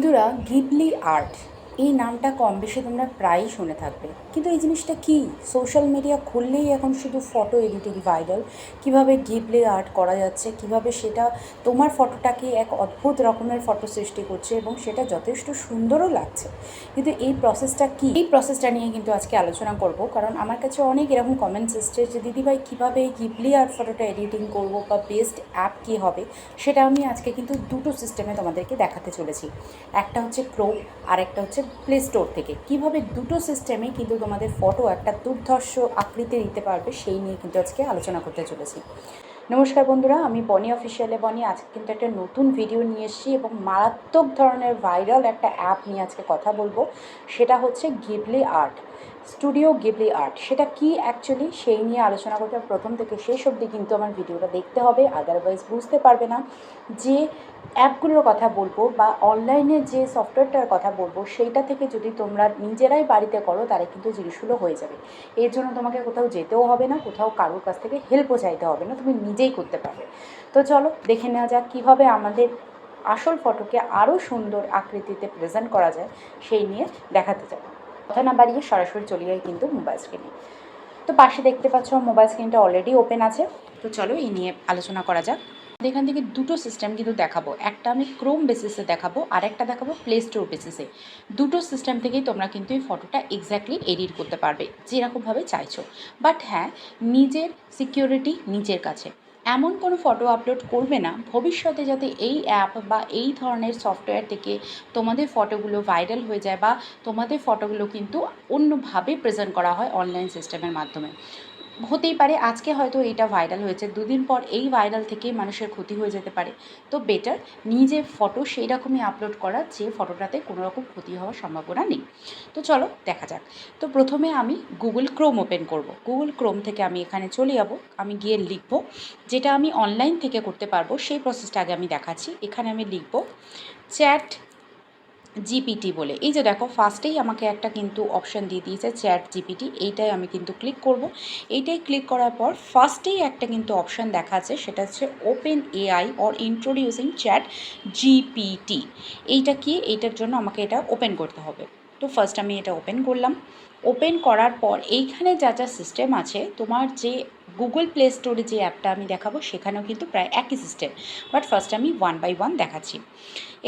বন্ধুরা, Ghibli art এই নামটা কম বেশি তোমরা প্রায়ই শুনে থাকবে, কিন্তু এই জিনিসটা কি? সোশ্যাল মিডিয়া খুললেই এখন শুধু ফটো এডিটিং ভাইরাল। কিভাবে গিবলি আর্ট করা যাচ্ছে, কিভাবে সেটা তোমার ফটোটাকে এক অদ্ভুত রকমের ফটো সৃষ্টি করছে এবং সেটা যথেষ্ট সুন্দরও লাগছে। কিন্তু এই প্রসেসটা কি, এই প্রসেসটা নিয়ে কিন্তু আজকে আলোচনা করব, কারণ আমার কাছে অনেক এরকম কমেন্টস এসছে যে দিদিভাই কীভাবে এই গিবলি আর্ট ফটোটা এডিটিং করব বা বেস্ট অ্যাপ কী হবে। সেটা আমি আজকে কিন্তু দুটো সিস্টেমে তোমাদেরকে দেখাতে চলেছি। একটা হচ্ছে ক্রোম আর একটা হচ্ছে প্লে স্টোর থেকে কীভাবে দুটো সিস্টেমে কিন্তু তোমাদের ফটো একটা দুর্ধর্ষ আকৃতি দিতে পারবে, সেই নিয়ে কিন্তু আজকে আলোচনা করতে চলেছি। নমস্কার বন্ধুরা, আমি বনি অফিসিয়ালে বনি। আজকে কিন্তু একটা নতুন ভিডিও নিয়ে এসেছি এবং মারাত্মক ধরনের ভাইরাল একটা অ্যাপ নিয়ে আজকে কথা বলবো। সেটা হচ্ছে Ghibli art, studio Ghibli art. সেটা কি অ্যাকচুয়ালি, সেই নিয়ে আলোচনা করতে প্রথম থেকে শেষ অবধি কিন্তু আমার ভিডিওটা দেখতে হবে, আদারওয়াইজ বুঝতে পারবে না। যে অ্যাপগুলোর কথা বলবো বা অনলাইনে যে সফটওয়্যারটার কথা বলবো, সেইটা থেকে যদি তোমরা নিজেরাই বাড়িতে করো তাহলে কিন্তু জিনিসগুলো হয়ে যাবে। এর জন্য তোমাকে কোথাও যেতেও হবে না, কোথাও কারোর কাছ থেকে হেল্পও চাইতে হবে না, তুমি নিজেই করতে পারবে। তো চলো দেখে নেওয়া যাক কীভাবে আমাদের আসল ফটোকে আরও সুন্দর আকৃতিতে প্রেজেন্ট করা যায়, সেই নিয়ে দেখাতে যাবো। কথা না বাড়িয়ে সরাসরি চলে যাই কিন্তু মোবাইল স্ক্রিনে। তো পাশে দেখতে পাচ্ছ মোবাইল স্ক্রিনটা অলরেডি ওপেন আছে। তো চলো এই নিয়ে আলোচনা করা যাক। এখান থেকে দুটো সিস্টেম কিন্তু দেখাবো, একটা আমি ক্রোম বেসিসে দেখাবো আর একটা দেখাবো প্লে স্টোর বেসিসে। দুটো সিস্টেম থেকেই তোমরা কিন্তু এই ফটোটা এক্স্যাক্টলি এডিট করতে পারবে যেরকমভাবে চাইছো। বাট হ্যাঁ, নিজের সিকিউরিটি নিজের কাছে। এমন কোনো ফটো আপলোড করবে না ভবিষ্যতে যাতে এই অ্যাপ বা এই ধরনের সফটওয়্যার থেকে তোমাদের ফটোগুলো ভাইরাল হয়ে যায় বা তোমাদের ফটোগুলো কিন্তু অন্যভাবে প্রেজেন্ট করা হয় অনলাইন সিস্টেমের মাধ্যমে। হতেই পারে আজকে হয়তো এইটা ভাইরাল হয়েছে, দুদিন পর এই ভাইরাল থেকে মানুষের ক্ষতি হয়ে যেতে পারে। তো বেটার নিজের ফটো সেই রকমই আপলোড করা যে ফটোটাতে কোনো রকম ক্ষতি হওয়ার সম্ভাবনা নেই। তো চলো দেখা যাক। তো প্রথমে আমি গুগল ক্রোম ওপেন করব। গুগল ক্রোম থেকে আমি এখানে চলে যাব, আমি গিয়ে লিখব যেটা আমি অনলাইন থেকে করতে পারবো সেই প্রসেসটা আগে আমি দেখাচ্ছি। এখানে আমি লিখব চ্যাট জিপিটি বলে। এই যে দেখো ফার্স্টেই আমাকে একটা কিন্তু অপশান দিয়ে দিয়েছে চ্যাট জিপিটি, এইটাই আমি কিন্তু ক্লিক করব। এইটাই ক্লিক করার পর ফার্স্টেই একটা কিন্তু অপশান দেখাচ্ছে, সেটা হচ্ছে open AI or introducing chat GPT. এইটা কি, এইটার জন্য আমাকে এটা ওপেন করতে হবে। তো ফার্স্ট আমি এটা ওপেন করলাম। ওপেন করার পর এইখানে যা যা সিস্টেম আছে, তোমার যে গুগল প্লে স্টোরে যে অ্যাপটা আমি দেখাবো সেখানেও কিন্তু প্রায় একই সিস্টেম, বাট ফার্স্ট আমি ওয়ান বাই ওয়ান দেখাচ্ছি।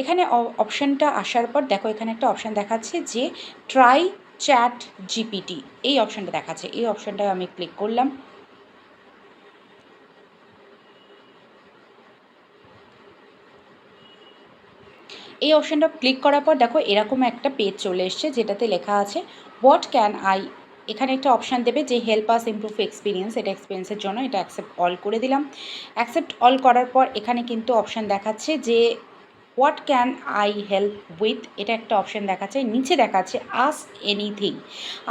এখানে অপশানটা আসার পর দেখো এখানে একটা অপশান দেখাচ্ছে যে ট্রাই চ্যাট জিপিটি, এই অপশানটা দেখাচ্ছে। এই অপশানটায় আমি ক্লিক করলাম। এই অপশানটা ক্লিক করার পর দেখো এরকম একটা পেজ চলে এসছে যেটাতে লেখা আছে হোয়াট ক্যান আই। এখানে একটা অপশান দেবে যে হেল্প আস ইমপ্রুভ এক্সপিরিয়েন্স, এটা এক্সপিরিয়েন্সের জন্য এটা অ্যাকসেপ্ট অল করে দিলাম। অ্যাকসেপ্ট অল করার পর এখানে কিন্তু অপশান দেখাচ্ছে যে what can I help with, এটা একটা অপশান দেখাচ্ছে। নিচে দেখাচ্ছে আস্ক এনিথিং।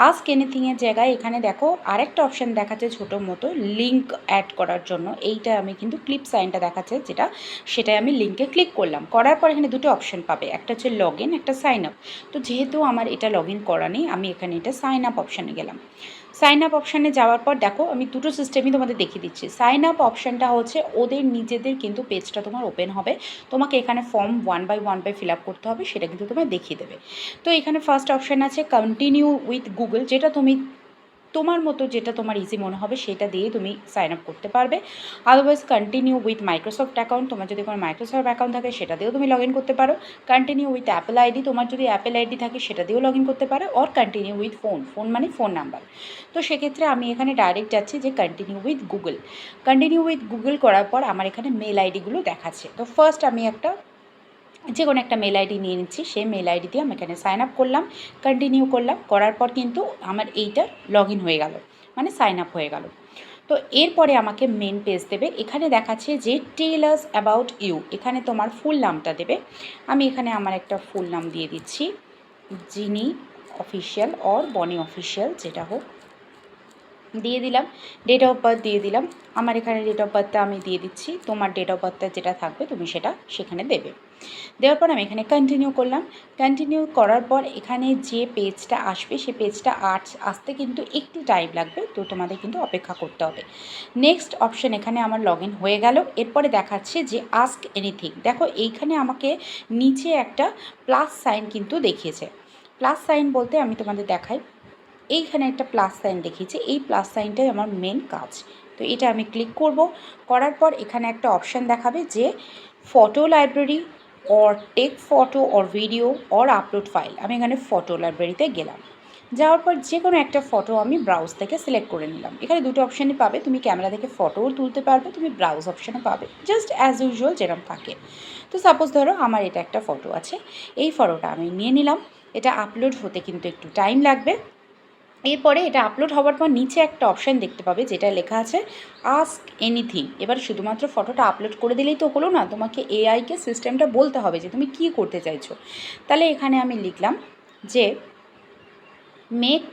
আস্ক এনিথিংয়ের জায়গায় এখানে দেখো আরেকটা অপশান দেখাচ্ছে ছোটো মতো লিঙ্ক অ্যাড করার জন্য। এইটা আমি কিন্তু ক্লিপ সাইনটা দেখাচ্ছে যেটা, সেটাই আমি লিঙ্কে ক্লিক করলাম। করার পর এখানে দুটো অপশান পাবে, একটা হচ্ছে লগ ইন, একটা সাইন আপ। তো যেহেতু আমার এটা লগ ইন করা নেই, আমি এখানে এটা সাইন আপ অপশানে গেলাম। সাইন আপ অপশানে যাওয়ার পর দেখো আমি দুটো সিস্টেমই তোমাদের দেখিয়ে দিচ্ছি। সাইন আপ অপশানটা হচ্ছে ওদের নিজেদের কিন্তু পেজটা তোমার ওপেন হবে, তোমাকে এখানে form one by fill up করতে হবে, সেটা কিন্তু তোমায় দেখিয়ে দেবে। তো এখানে ফার্স্ট অপশান আছে কন্টিনিউ উইথ গুগল, যেটা তুমি তোমার মতো যেটা তোমার ইজি মনে হবে সেটা দিয়ে তুমি সাইন আপ করতে পারবে। Otherwise continue with Microsoft account, তোমার যদি কোনো মাইক্রোসফট অ্যাকাউন্ট থাকে সেটা দিয়েও তুমি লগ ইন করতে পারো। কন্টিনিউ উইথ অ্যাপেল আইডি, তোমার যদি অ্যাপেল আইডি থাকে সেটা দিয়েও লগ ইন করতে পারো। Or continue with phone, phone মানে ফোন নাম্বার। তো সেক্ষেত্রে আমি এখানে ডাইরেক্ট যাচ্ছি যে continue with Google. Continue with Google করার পর আমার এখানে মেল আইডিগুলো দেখাচ্ছে। তো ফার্স্ট আমি একটা যে কোনো একটা মেল আইডি নিয়ে নিচ্ছি, সেই মেল আইডি দিয়ে আমি এখানে সাইন আপ করলাম, কন্টিনিউ করলাম। করার পর কিন্তু আমার এইটা লগ ইন হয়ে গেল, মানে সাইন আপ হয়ে গেল। তো এরপরে আমাকে মেন পেজ দেবে। এখানে দেখাচ্ছে যে টেল আস অ্যাবাউট ইউ, এখানে তোমার ফুল নামটা দেবে। আমি এখানে আমার একটা ফুল নাম দিয়ে দিচ্ছি, জিনি অফিসিয়াল অর বনি অফিসিয়াল, যেটা হোক। দিয়ে দিলাম, ডেট অফ বার্থ দিয়ে দিলাম। আমার এখানে ডেট অফ বার্থটা আমি দিয়ে দিচ্ছি, তোমার ডেট অফ বার্থটা যেটা থাকবে তুমি সেটা সেখানে দেবে। দেওয়ার পর আমি এখানে কন্টিনিউ করলাম। কন্টিনিউ করার পর এখানে যে পেজটা আসবে সেই পেজটা আসতে কিন্তু একটু টাইম লাগবে, তো তোমাদের কিন্তু অপেক্ষা করতে হবে। নেক্সট অপশান এখানে আমার লগ ইন হয়ে গেল। এরপরে দেখাচ্ছে যে আস্ক এনিথিং। দেখো এইখানে আমাকে নিচে একটা প্লাস সাইন কিন্তু দেখিয়েছে। প্লাস সাইন বলতে আমি তোমাদের দেখাই, এইখানে একটা প্লাস সাইন দেখিয়েছে, এই প্লাস সাইনটাই আমার মেন কাজ। তো এটা আমি ক্লিক করব। করার পর এখানে একটা অপশান দেখাবে যে photo library or take photo or video or upload file. আমি এখানে ফটো লাইব্রেরিতে গেলাম। যাওয়ার পর যে কোনো একটা ফটো আমি ব্রাউজ থেকে সিলেক্ট করে নিলাম। এখানে দুটো অপশানই পাবে, তুমি ক্যামেরা থেকে ফটোও তুলতে পারবে, তুমি ব্রাউজ অপশানও পাবে, জাস্ট অ্যাজ ইউজুয়াল যেরকম থাকে। তো সাপোজ ধরো আমার এটা একটা ফটো আছে, এই ফটোটা আমি নিয়ে নিলাম। এটা আপলোড হতে কিন্তু একটু টাইম লাগবে। এরপরে এটা আপলোড হওয়ার পর নিচে একটা অপশান দেখতে পাবে যেটা লেখা আছে আস্ক এনিথিং। এবার শুধুমাত্র ফটোটা আপলোড করে দিলেই তো হলো না, তোমাকে এআইকে সিস্টেমটা বলতে হবে যে তুমি কী করতে চাইছো। তাহলে এখানে আমি লিখলাম যে মেক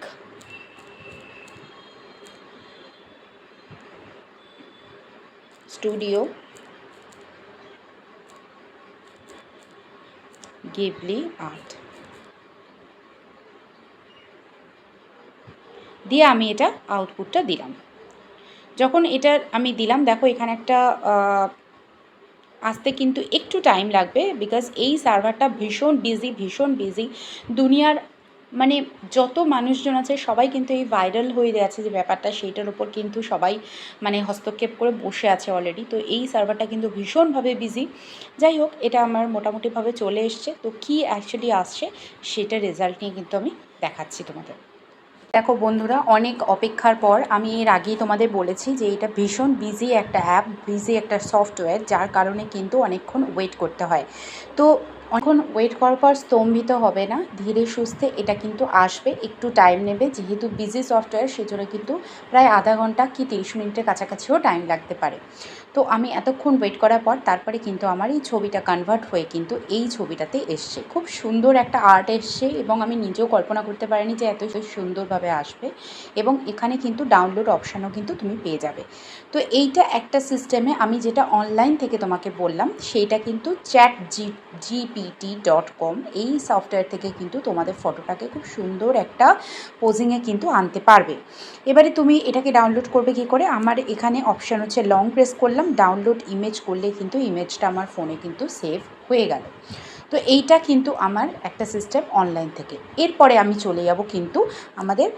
স্টুডিও গিবলি আর্ট দিয়ে আমি এটা আউটপুটটা দিলাম। যখন এটা আমি দিলাম, দেখো এখানে একটা আসতে কিন্তু একটু টাইম লাগবে, বিকজ এই সার্ভারটা ভীষণ বিজি। দুনিয়ার মানে যত মানুষজন আছে সবাই কিন্তু এই ভাইরাল হয়ে গেছে যে ব্যাপারটা, সেইটার উপর কিন্তু সবাই মানে হস্তক্ষেপ করে বসে আছে অলরেডি। তো এই সার্ভারটা কিন্তু ভীষণভাবে বিজি। যাই হোক, এটা আমার মোটামুটিভাবে চলে এসছে। তো কী অ্যাকচুয়ালি আসছে সেটা রেজাল্ট নিয়ে কিন্তু আমি দেখাচ্ছি তোমাদের। দেখো বন্ধুরা, অনেক অপেক্ষার পর আমি এর আগেই তোমাদের বলেছি যে এটা ভীষণ বিজি একটা অ্যাপ, বিজি একটা সফটওয়্যার, যার কারণে কিন্তু অনেকক্ষণ ওয়েট করতে হয়। তো অনেকক্ষণ ওয়েট করার পর স্তম্ভিত হবে না, ধীরে সুস্থে এটা কিন্তু আসবে, একটু টাইম নেবে। যেহেতু বিজি সফটওয়্যার সেজন্য কিন্তু প্রায় আধা ঘন্টা কি 30 মিনিটের কাছাকাছিও টাইম লাগতে পারে। তো আমি এতক্ষণ ওয়েট করার পর তারপরে কিন্তু আমার এই ছবিটা কনভার্ট হয়ে কিন্তু এই ছবিটাতে এসছে। খুব সুন্দর একটা আর্ট এসছে এবং আমি নিজেও কল্পনা করতে পারিনি যে এত সুন্দরভাবে আসবে। এবং এখানে কিন্তু ডাউনলোড অপশানও কিন্তু তুমি পেয়ে যাবে। তো এইটা একটা সিস্টেমে আমি যেটা অনলাইন থেকে তোমাকে বললাম সেইটা কিন্তু chatgpt.com এই সফটওয়্যার থেকে কিন্তু তোমাদের ফটোটাকে খুব সুন্দর একটা পোজিংয়ে কিন্তু আনতে পারবে। এবারে তুমি এটাকে ডাউনলোড করবে কী করে, আমার এখানে অপশান হচ্ছে লং প্রেস করলাম, ডাউনলোড ইমেজ করলে কিন্তু ইমেজটা আমার ফোনে কিন্তু সেভ হয়ে গেল। তো এইটা কিন্তু আমার একটা সিস্টেম অনলাইন থেকে। এরপরে আমি চলে যাব কিন্তু আমাদের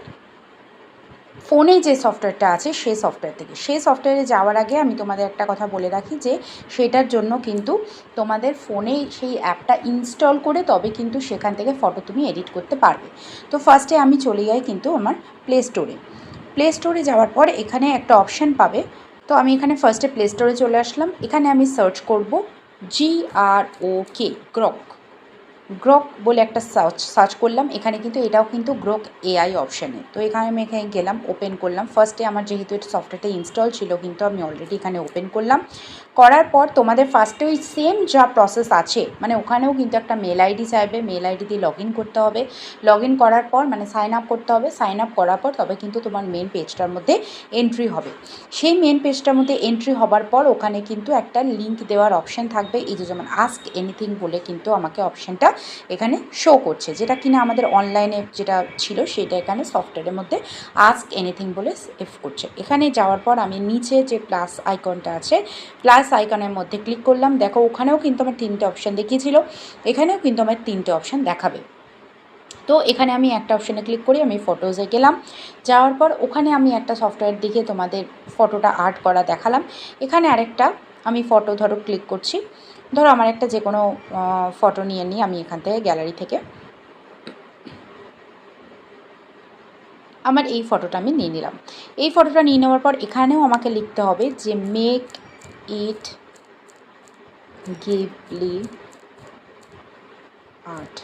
ফোনে যে সফটওয়্যারটা আছে সেই সফটওয়্যার থেকে। সেই সফটওয়্যারে যাওয়ার আগে আমি তোমাদের একটা কথা বলে রাখি যে সেটার জন্য কিন্তু তোমাদের ফোনে সেই অ্যাপটা ইনস্টল করে তবে কিন্তু সেখান থেকে ফটো তুমি এডিট করতে পারবে। তো ফার্স্টে আমি চলে যাই কিন্তু আমার প্লে স্টোরে। প্লে স্টোরে যাওয়ার পর এখানে একটা অপশান পাবে। তো আমি এখানে ফার্স্টে প্লে স্টোরে চলে আসলাম। এখানে আমি সার্চ করব GROK, গ্রক বলে একটা সার্চ করলাম। এখানে কিন্তু এটাও কিন্তু গ্রক এআই অপশানে। তো এখানে আমি গেলাম, ওপেন করলাম। ফার্স্টে আমার যেহেতু এটা সফটওয়্যারটা ইনস্টল ছিল কিন্তু আমি অলরেডি এখানে ওপেন করলাম। করার পর তোমাদের ফার্স্টে ওই সেম যা প্রসেস আছে, মানে ওখানেও কিন্তু একটা মেল আইডি চাইবে, মেল আইডি দিয়ে লগ ইন করতে হবে। লগ ইন করার পর মানে সাইন আপ করতে হবে। সাইন আপ করার পর তবে কিন্তু তোমার মেন পেজটার মধ্যে এন্ট্রি হবে। সেই মেন পেজটার মধ্যে এন্ট্রি হবার পর ওখানে কিন্তু একটা লিঙ্ক দেওয়ার অপশান থাকবে, এই যে যেমন আস্ক এনিথিং বলে কিন্তু আমাকে অপশানটা এখানে শো করছে, যেটা কিনা আমাদের অনলাইনে যেটা ছিল সেটা এখানে সফটওয়্যারের মধ্যে আস্ক এনিথিং বলে সেভ করছে। এখানে যাওয়ার পর আমি নিচে যে প্লাস আইকনটা আছে, প্লাস আইকনের মধ্যে ক্লিক করলাম। দেখো ওখানেও কিন্তু আমার 3টে অপশান দেখিয়েছিল, এখানেও কিন্তু আমার 3টে অপশান দেখাবে। তো এখানে আমি একটা অপশানে ক্লিক করি, আমি ফটোজে গেলাম। যাওয়ার পর ওখানে আমি একটা সফটওয়্যার দেখে তোমাদের ফটোটা আর্ট করা দেখালাম। এখানে আরেকটা আমি ফটো ধরো ক্লিক করছি, ধরো আমার একটা যে কোনো ফটো নিয়ে নিই আমি এখান থেকে গ্যালারি থেকে। আমার এই ফটোটা আমি নিয়ে নিলাম। এই ফটোটা নিয়ে নেওয়ার পর এখানেও আমাকে লিখতে হবে যে মেক ইট গিবলি আর্ট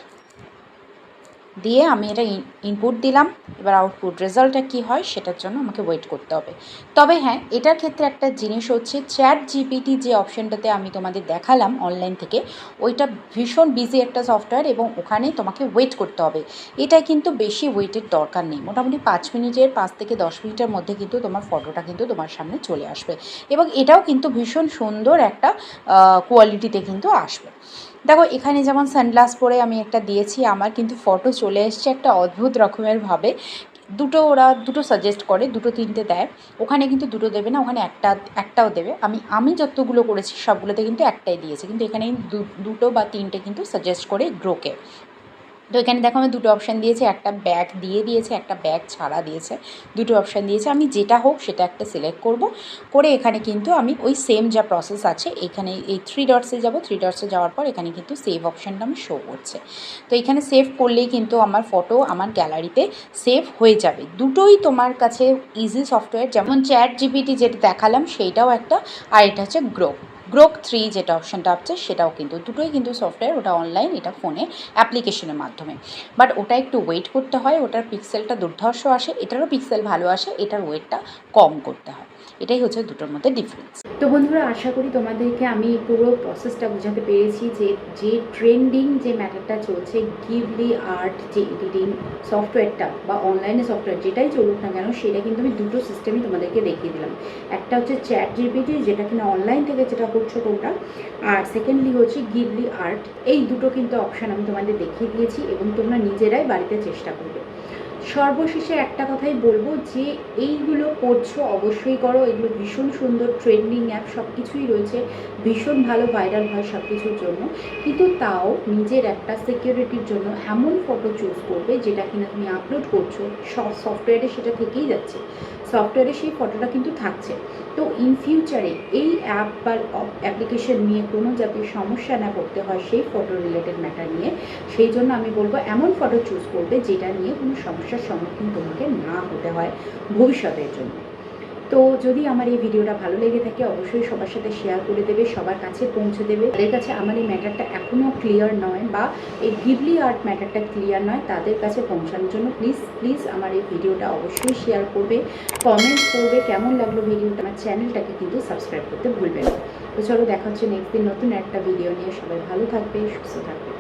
দিয়ে আমি এটা ইনপুট দিলাম। এবার আউটপুট রেজাল্টটা কী হয় সেটার জন্য আমাকে ওয়েট করতে হবে। তবে হ্যাঁ, এটার ক্ষেত্রে একটা জিনিস হচ্ছে চ্যাট জিপিটি যে অপশানটাতে আমি তোমাদের দেখালাম অনলাইন থেকে, ওইটা ভীষণ বিজি একটা সফটওয়্যার এবং ওখানে তোমাকে ওয়েট করতে হবে। এটা কিন্তু বেশি ওয়েটের দরকার নেই, মোটামুটি 5 থেকে 10 মিনিটের মধ্যে কিন্তু তোমার ফটোটা কিন্তু তোমার সামনে চলে আসবে এবং এটাও কিন্তু ভীষণ সুন্দর একটা কোয়ালিটিতে কিন্তু আসবে। দেখো এখানে যেমন সানগ্লাস পরে আমি একটা দিয়েছি, আমার কিন্তু ফটো চলে এসছে একটা অদ্ভুত রকমের ভাবে। ওরা দুটো সাজেস্ট করে, 2-3টে দেয়, ওখানে কিন্তু 2টো দেবে না, ওখানে একটাও দেবে। আমি যতগুলো করেছি সবগুলোতে কিন্তু একটাই দিয়েছে, কিন্তু এখানে 2টো বা 3টে কিন্তু সাজেস্ট করে গ্রোকে। তো এখানে দেখো আমি 2টো অপশান দিয়েছে, একটা ব্যাগ দিয়েছে, একটা ব্যাগ ছাড়া দিয়েছে, 2টো অপশান দিয়েছে। আমি যেটা হোক সেটা একটা সিলেক্ট করব, করে এখানে কিন্তু আমি ওই সেম যা প্রসেস আছে এখানে এই 3 ডটসে যাব। 3 ডটসে যাওয়ার পর এখানে কিন্তু সেভ অপশানটা আমি শো করছে। তো এখানে সেভ করলেই কিন্তু আমার ফটো আমার গ্যালারিতে সেভ হয়ে যাবে। দুটোই তোমার কাছে ইজি সফটওয়্যার, যেমন চ্যাট জিপিটি যেটা দেখালাম সেইটাও একটা, আর এটা হচ্ছে গ্রোক 3 যেটা অপশানটা আছে সেটাও কিন্তু, দুটোই কিন্তু সফটওয়্যার, ওটা অনলাইন, এটা ফোনে অ্যাপ্লিকেশনের মাধ্যমে। বাট ওটা একটু ওয়েট করতে হয়, ওটার পিক্সেলটা দুর্ধর্ষ আসে, এটারও পিক্সেল ভালো আসে, এটার ওয়েটটা কম করতে হয়। এটাই হচ্ছে দুটোর মধ্যে ডিফারেন্স। তো বন্ধুরা, আশা করি তোমাদেরকে আমি পুরো প্রসেসটা বোঝাতে পেরেছি যে ট্রেন্ডিং যে ম্যাটারটা চলছে, গিভলি আর্ট যে এডিটিং সফটওয়্যারটা বা অনলাইনে সফটওয়্যার যেটাই চলুক না কেন, সেটা কিন্তু আমি দুটো সিস্টেমই তোমাদেরকে দেখিয়ে দিলাম। একটা হচ্ছে চ্যাট জিপিটি, যেটা কিনা অনলাইন থেকে যেটা করছো তোমরা, আর সেকেন্ডলি হচ্ছে গিভলি আর্ট। এই দুটো কিন্তু অপশান আমি তোমাদের দেখিয়ে দিয়েছি এবং তোমরা নিজেরাই বাড়িতে চেষ্টা করবে। সর্বশেষে একটা কথাই বলবো যে এইগুলো করছো অবশ্যই করো, এগুলো ভীষণ সুন্দর ট্রেন্ডিং অ্যাপ, সব কিছুই রয়েছে, ভীষণ ভালো ভাইরাল হয় সব কিছুর জন্য, কিন্তু তাও নিজের একটা সিকিউরিটির জন্য এমন ফটো চুজ করবে যেটা কিনা তুমি আপলোড করছো সফটওয়্যারে, সেটা থেকেই যাচ্ছে, সফটওয়্যারে সেই ফটোটা কিন্তু থাকছে। তো ইন ফিউচারে এই অ্যাপ বা অ্যাপ্লিকেশন নিয়ে কোনো যাতে সমস্যা না করতে হয় সেই ফটো রিলেটেড ম্যাটার নিয়ে, সেই জন্য আমি বলবো এমন ফটো চুজ করবে যেটা নিয়ে কোনো সমস্যার সম্মুখীন তোমাকে না হতে হয় ভবিষ্যতের জন্য। তো যদি আমার এই ভিডিওটা ভালো লেগে থাকে অবশ্যই সবার সাথে শেয়ার করে দেবে, সবার কাছে পৌঁছে দেবে। তাদের কাছে আমার এই ম্যাটারটা এখনও ক্লিয়ার নয় বা এই গিভলি আর্ট ম্যাটারটা ক্লিয়ার নয়, তাদের কাছে পৌঁছানোর জন্য প্লিজ আমার এই ভিডিওটা অবশ্যই শেয়ার করবে, কমেন্ট করবে কেমন লাগলো ভিডিওটা, আমার চ্যানেলটাকে কিন্তু সাবস্ক্রাইব করতে ভুলবে না। তো চলো, দেখা হচ্ছে নেক্সট দিন নতুন একটা ভিডিও নিয়ে। সবাই ভালো থাকবে, সুস্থ থাকবে।